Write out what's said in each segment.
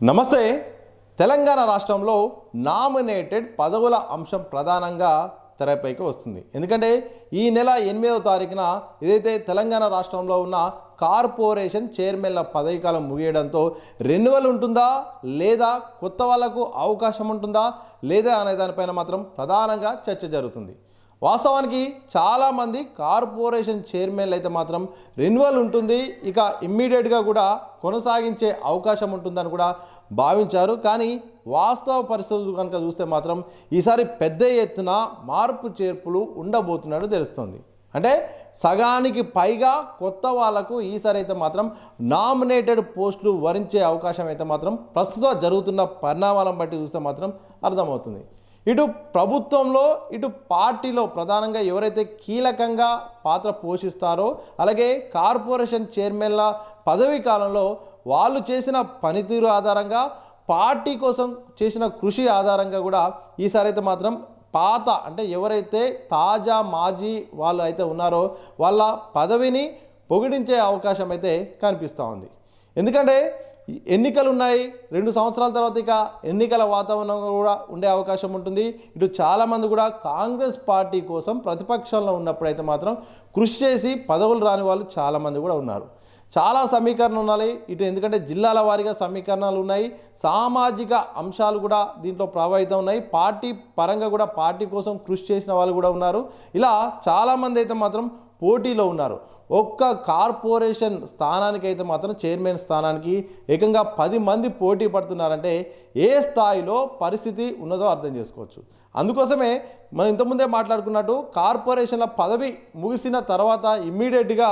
నమస్తే. తెలంగాణ రాష్ట్రంలో నామినేటెడ్ పదవుల అంశం ప్రధానంగా తెరపైకి వస్తుంది. ఎందుకంటే ఈ నెల 8వ తారీఖున ఏదైతే తెలంగాణ రాష్ట్రంలో ఉన్న కార్పొరేషన్ చైర్మన్ల పదవీ కాలం ముగియడంతో రెన్యువల్ ఉంటుందా లేదా కొత్త వాళ్లకు అవకాశం ఉంటుందా లేదా అనే దానిపైన మాత్రం ప్రధానంగా చర్చ జరుగుతుంది. వాస్తవానికి చాలామంది కార్పొరేషన్ చైర్మన్లు అయితే మాత్రం రెన్యువల్ ఉంటుంది, ఇక ఇమ్మీడియట్గా కూడా కొనసాగించే అవకాశం ఉంటుందని కూడా భావించారు. కానీ వాస్తవ పరిస్థితులు కనుక చూస్తే మాత్రం ఈసారి పెద్ద ఎత్తున మార్పు చేర్పులు ఉండబోతున్నట్టు తెలుస్తుంది. అంటే సగానికి పైగా కొత్త వాళ్లకు ఈసారి అయితే మాత్రం నామినేటెడ్ పోస్టులు వరించే అవకాశం అయితే మాత్రం ప్రస్తుతం జరుగుతున్న పరిణామాలను బట్టి చూస్తే మాత్రం అర్థమవుతుంది. ఇటు ప్రభుత్వంలో ఇటు పార్టీలో ప్రధానంగా ఎవరైతే కీలకంగా పాత్ర పోషిస్తారో అలాగే కార్పొరేషన్ చైర్మన్ల పదవీ కాలంలో వాళ్ళు చేసిన పనితీరు ఆధారంగా పార్టీ కోసం చేసిన కృషి ఆధారంగా కూడా ఈసారి అయితే మాత్రం పాత అంటే ఎవరైతే తాజా మాజీ వాళ్ళు అయితే ఉన్నారో వాళ్ళ పదవిని పొగిడించే అవకాశం అయితే కనిపిస్తూ ఉంది. ఎందుకంటే ఎన్నికలు ఉన్నాయి, 2 సంవత్సరాల తర్వాత ఇక ఎన్నికల వాతావరణం కూడా ఉండే అవకాశం ఉంటుంది. ఇటు చాలామంది కూడా కాంగ్రెస్ పార్టీ కోసం ప్రతిపక్షంలో ఉన్నప్పుడైతే మాత్రం కృషి చేసి పదవులు రాని వాళ్ళు చాలామంది కూడా ఉన్నారు. చాలా సమీకరణలు ఉన్నాయి ఇటు, ఎందుకంటే జిల్లాల వారీగా సమీకరణాలు ఉన్నాయి, సామాజిక అంశాలు కూడా దీంట్లో ప్రభావితం ఉన్నాయి, పార్టీ పరంగా కూడా పార్టీ కోసం కృషి చేసిన వాళ్ళు కూడా ఉన్నారు. ఇలా చాలామంది అయితే మాత్రం పోటీలో ఉన్నారు. ఒక్క కార్పొరేషన్ స్థానానికి అయితే మాత్రం చైర్మన్ స్థానానికి ఏకంగా 10 మంది పోటీ పడుతున్నారంటే ఏ స్థాయిలో పరిస్థితి ఉన్నదో అర్థం చేసుకోవచ్చు. అందుకోసమే మనం ఇంతకుముందే మాట్లాడుకున్నట్టు కార్పొరేషన్ల పదవి ముగిసిన తర్వాత ఇమ్మీడియట్గా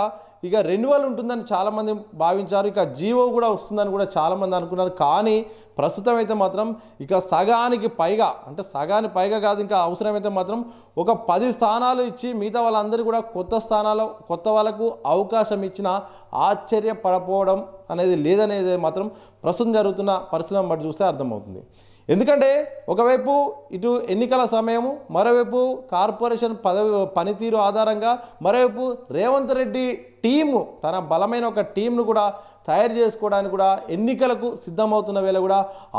ఇక రెన్యువల్ ఉంటుందని చాలామంది భావించారు, ఇక జీవో కూడా వస్తుందని కూడా చాలామంది అనుకున్నారు. కానీ ప్రస్తుతం అయితే మాత్రం ఇక సగానికి పైగా, అంటే సగానికి పైగా కాదు, ఇంకా అవసరమైతే మాత్రం ఒక 10 స్థానాలు ఇచ్చి మిగతా వాళ్ళందరూ కూడా కొత్త వాళ్ళకు అవకాశం ఇచ్చిన ఆశ్చర్యపడపోవడం అనేది లేదనేది మాత్రం ప్రస్తుతం జరుగుతున్న పరిస్థితులను బట్టి చూస్తే అర్థమవుతుంది. ఎందుకంటే ఒకవైపు ఇటు ఎన్నికల సమయము, మరోవైపు కార్పొరేషన్ పనితీరు ఆధారంగా, మరోవైపు రేవంత్ రెడ్డి టీము తన బలమైన ఒక టీంను కూడా తయారు చేసుకోవడానికి కూడా ఎన్నికలకు సిద్ధమవుతున్న వేళ కూడా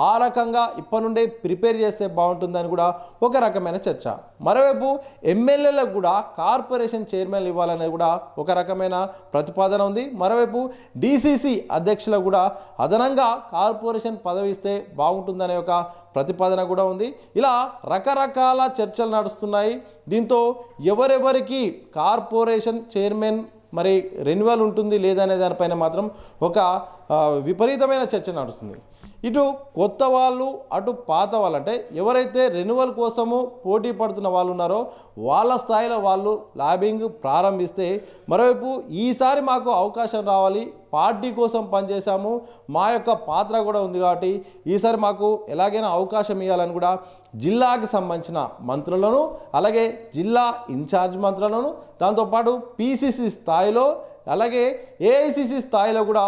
ఆ రకంగా ఇప్పటి నుండే ప్రిపేర్ చేస్తే బాగుంటుందని కూడా ఒక రకమైన చర్చ. మరోవైపు ఎమ్మెల్యేలకు కూడా కార్పొరేషన్ చైర్మన్లు ఇవ్వాలనేది కూడా ఒక రకమైన ప్రతిపాదన ఉంది. మరోవైపు డీసీసీ అధ్యక్షులకు కూడా అదనంగా కార్పొరేషన్ పదవి ఇస్తే బాగుంటుందనే ఒక ప్రతిపాదన కూడా ఉంది. ఇలా రకరకాల చర్చలు నడుస్తున్నాయి. దీంతో ఎవరెవరికి కార్పొరేషన్ చైర్మన్ మరి రెన్యువల్ ఉంటుంది లేదనే దానిపైన మాత్రం ఒక విపరీతమైన చర్చ నడుస్తుంది. ఇటు కొత్త వాళ్ళు అటు పాత వాళ్ళు, అంటే ఎవరైతే రెన్యువల్ కోసము పోటీ పడుతున్న వాళ్ళు ఉన్నారో వాళ్ళ స్థాయిలో వాళ్ళు లాబింగ్ ప్రారంభిస్తే, మరోవైపు ఈసారి మాకు అవకాశం రావాలి, పార్టీ కోసం పనిచేశాము, మా యొక్క పాత్ర కూడా ఉంది కాబట్టి ఈసారి మాకు ఎలాగైనా అవకాశం ఇవ్వాలని కూడా జిల్లాకి సంబంధించిన మంత్రులను అలాగే జిల్లా ఇన్ఛార్జ్ మంత్రులను దాంతోపాటు పీసీసీ స్థాయిలో అలాగే ఏఐసిసి స్థాయిలో కూడా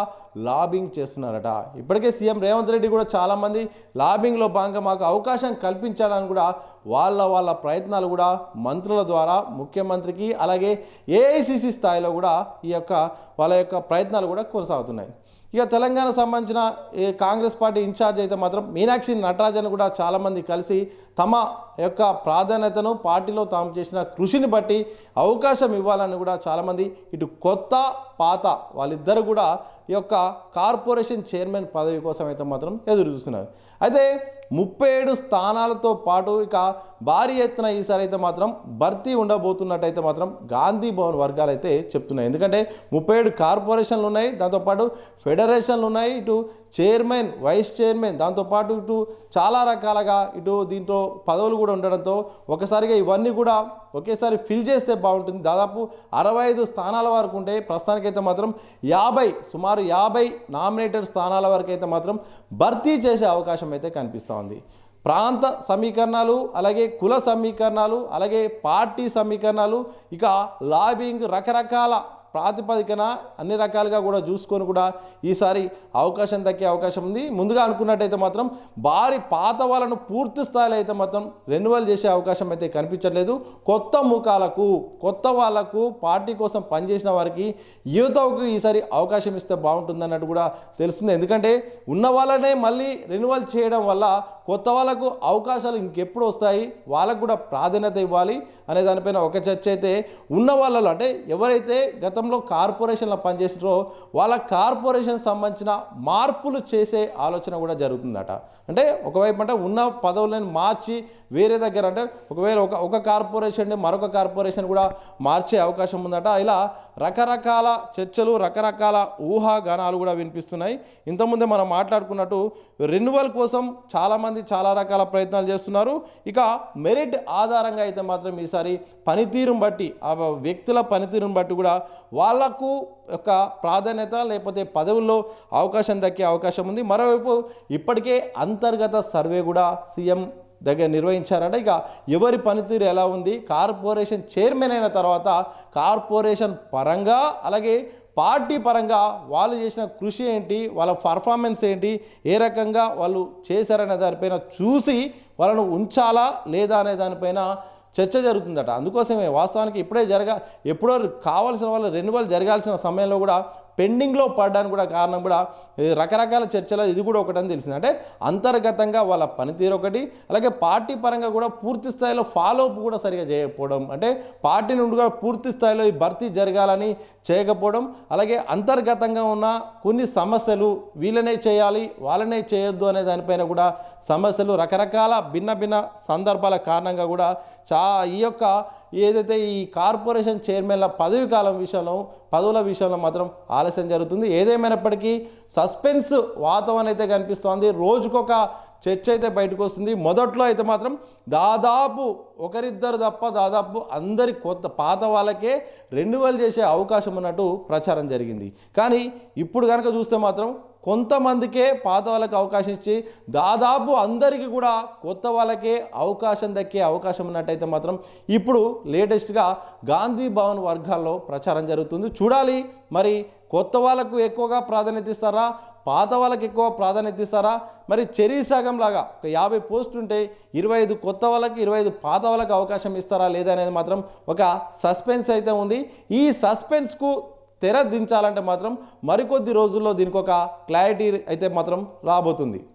లాబింగ్ చేస్తున్నారట. ఇప్పటికే సీఎం రేవంత్ రెడ్డి కూడా చాలామంది లాబింగ్లో భాగంగా మాకు అవకాశం కల్పించాలని కూడా వాళ్ళ ప్రయత్నాలు కూడా మంత్రుల ద్వారా ముఖ్యమంత్రికి అలాగే ఏఐసిసి స్థాయిలో కూడా వాళ్ళ యొక్క ప్రయత్నాలు కూడా కొనసాగుతున్నాయి. ఇక తెలంగాణ సంబంధించిన కాంగ్రెస్ పార్టీ ఇన్ఛార్జ్ అయితే మాత్రం మీనాక్షి నటరాజన్ కూడా చాలామంది కలిసి తమ యొక్క ప్రాధాన్యతను పార్టీలో తాము చేసిన కృషిని బట్టి అవకాశం ఇవ్వాలని కూడా చాలామంది ఇటు కొత్త పాత వాళ్ళిద్దరు కూడా ఈ యొక్క కార్పొరేషన్ చైర్మన్ పదవి కోసం అయితే మాత్రం ఎదురు చూస్తున్నారు. అయితే 37 స్థానాలతో పాటు ఇక భారీ ఎత్తున ఈసారి అయితే మాత్రం భర్తీ ఉండబోతున్నట్టయితే మాత్రం గాంధీ భవన్ వర్గాలు అయితే చెప్తున్నాయి. ఎందుకంటే 37 కార్పొరేషన్లు ఉన్నాయి, దాంతోపాటు ఫెడరేషన్లు ఉన్నాయి, ఇటు చైర్మన్ వైస్ చైర్మన్, దాంతోపాటు ఇటు చాలా రకాలుగా ఇటు దీంట్లో పదవులు కూడా ఉండడంతో ఒకసారిగా ఇవన్నీ కూడా ఒకేసారి ఫిల్ చేస్తే బాగుంటుంది. దాదాపు 65 స్థానాల వరకు ఉంటే ప్రస్తుతానికైతే మాత్రం సుమారు 50 నామినేటెడ్ స్థానాల వరకు అయితే మాత్రం భర్తీ చేసే అవకాశం అయితే కనిపిస్తూ ఉంది. ప్రాంత సమీకరణాలు అలాగే కుల సమీకరణాలు అలాగే పార్టీ సమీకరణాలు ఇక లాబింగ్ రకరకాల ప్రాతిపదికన అన్ని రకాలుగా కూడా చూసుకొని కూడా ఈసారి అవకాశం దక్కే అవకాశం ఉంది. ముందుగా అనుకున్నట్టయితే మాత్రం భారీ పాత వాళ్ళను పూర్తి స్థాయిలో అయితే మాత్రం రెన్యువల్ చేసే అవకాశం అయితే కనిపించట్లేదు. కొత్త ముఖాలకు, కొత్త వాళ్ళకు, పార్టీ కోసం పనిచేసిన వారికి, యువతకు ఈసారి అవకాశం ఇస్తే బాగుంటుందన్నట్టు కూడా తెలుస్తుంది. ఎందుకంటే ఉన్న వాళ్ళనే మళ్ళీ రెన్యువల్ చేయడం వల్ల కొత్త వాళ్ళకు అవకాశాలు ఇంకెప్పుడు వస్తాయి, వాళ్ళకు కూడా ప్రాధాన్యత ఇవ్వాలి అనే దానిపైన ఒక చర్చ అయితే ఉన్న వాళ్ళలో, అంటే ఎవరైతే గతంలో కార్పొరేషన్లో పనిచేసారో వాళ్ళ కార్పొరేషన్ సంబంధించిన మార్పులు చేసే ఆలోచన కూడా జరుగుతుందట. అంటే ఒకవైపు అంటే ఉన్న పదవులను మార్చి వేరే దగ్గర, అంటే ఒకవేళ ఒక కార్పొరేషన్ మరొక కార్పొరేషన్ కూడా మార్చే అవకాశం ఉందట. ఇలా రకరకాల చర్చలు, రకరకాల ఊహాగానాలు కూడా వినిపిస్తున్నాయి. ఇంతకుముందే మనం మాట్లాడుకున్నట్టు రెన్యువల్ కోసం చాలామంది చాలా రకాల ప్రయత్నాలు చేస్తున్నారు. ఇక మెరిట్ ఆధారంగా అయితే మాత్రం ఈసారి పనితీరును బట్టి, ఆ వ్యక్తుల పనితీరును బట్టి కూడా వాళ్లకు యొక్క ప్రాధాన్యత లేకపోతే పదవుల్లో అవకాశం దక్కే అవకాశం ఉంది. మరోవైపు ఇప్పటికే అంతర్గత సర్వే కూడా సీఎం దగ్గర నిర్వహించారంటే ఇక ఎవరి పనితీరు ఎలా ఉంది, కార్పొరేషన్ చైర్మన్ అయిన తర్వాత కార్పొరేషన్ పరంగా అలాగే పార్టీ పరంగా వాళ్ళు చేసిన కృషి ఏంటి, వాళ్ళ పర్ఫార్మెన్స్ ఏంటి, ఏ రకంగా వాళ్ళు చేశారనే దానిపైన చూసి వాళ్ళను ఉంచాలా లేదా అనే దానిపైన చర్చ జరుగుతుందట. అందుకోసమే వాస్తవానికి ఎప్పుడో కావాల్సిన వాళ్ళ రెన్యువల్ జరగాల్సిన సమయంలో కూడా పెండింగ్లో పడడానికి కూడా కారణం కూడా రకరకాల చర్చలు ఇది కూడా ఒకటని తెలిసింది. అంటే అంతర్గతంగా వాళ్ళ పనితీరు ఒకటి, అలాగే పార్టీ పరంగా కూడా పూర్తి స్థాయిలో ఫాలోఅప్ కూడా సరిగా చేయకపోవడం, అంటే పార్టీ నుండి కూడా పూర్తి స్థాయిలో ఈ భర్తీ జరగాలని చేయకపోవడం, అలాగే అంతర్గతంగా ఉన్న కొన్ని సమస్యలు వీళ్ళనే చేయాలి వాళ్ళనే చేయొద్దు అనే దానిపైన కూడా సమస్యలు, రకరకాల భిన్న భిన్న సందర్భాల కారణంగా కూడా ఈ యొక్క ఏదైతే ఈ కార్పొరేషన్ చైర్మన్ల పదవుల విషయంలో మాత్రం ఆలస్యం జరుగుతుంది. ఏదేమైనప్పటికీ సస్పెన్స్ వాతావరణం అయితే కనిపిస్తోంది. రోజుకొక చర్చ అయితే బయటకు వస్తుంది. మొదట్లో అయితే మాత్రం దాదాపు ఒకరిద్దరు తప్ప దాదాపు అందరి పాత వాళ్ళకే రెన్యువల్ చేసే అవకాశం ఉన్నట్టు ప్రచారం జరిగింది. కానీ ఇప్పుడు కనుక చూస్తే మాత్రం కొంతమందికే పాత వాళ్ళకి అవకాశం ఇచ్చి దాదాపు అందరికీ కూడా కొత్త వాళ్ళకే అవకాశం దక్కే అవకాశం ఉన్నట్టయితే మాత్రం ఇప్పుడు లేటెస్ట్గా గాంధీ భవన్ వర్గాల్లో ప్రచారం జరుగుతుంది. చూడాలి మరి కొత్త వాళ్ళకు ఎక్కువగా ప్రాధాన్యత ఇస్తారా, పాత వాళ్ళకి ఎక్కువ ప్రాధాన్యత ఇస్తారా, మరి చెరీ సగం లాగా ఒక 50 పోస్టులు ఉంటే 25 కొత్త వాళ్ళకి 25 పాత వాళ్ళకి అవకాశం ఇస్తారా లేదా అనేది మాత్రం ఒక సస్పెన్స్ అయితే ఉంది. ఈ సస్పెన్స్కు తెర దించాలంటే మాత్రం మరికొద్ది రోజుల్లో దీనికి ఒక క్లారిటీ అయితే మాత్రం రాబోతుంది.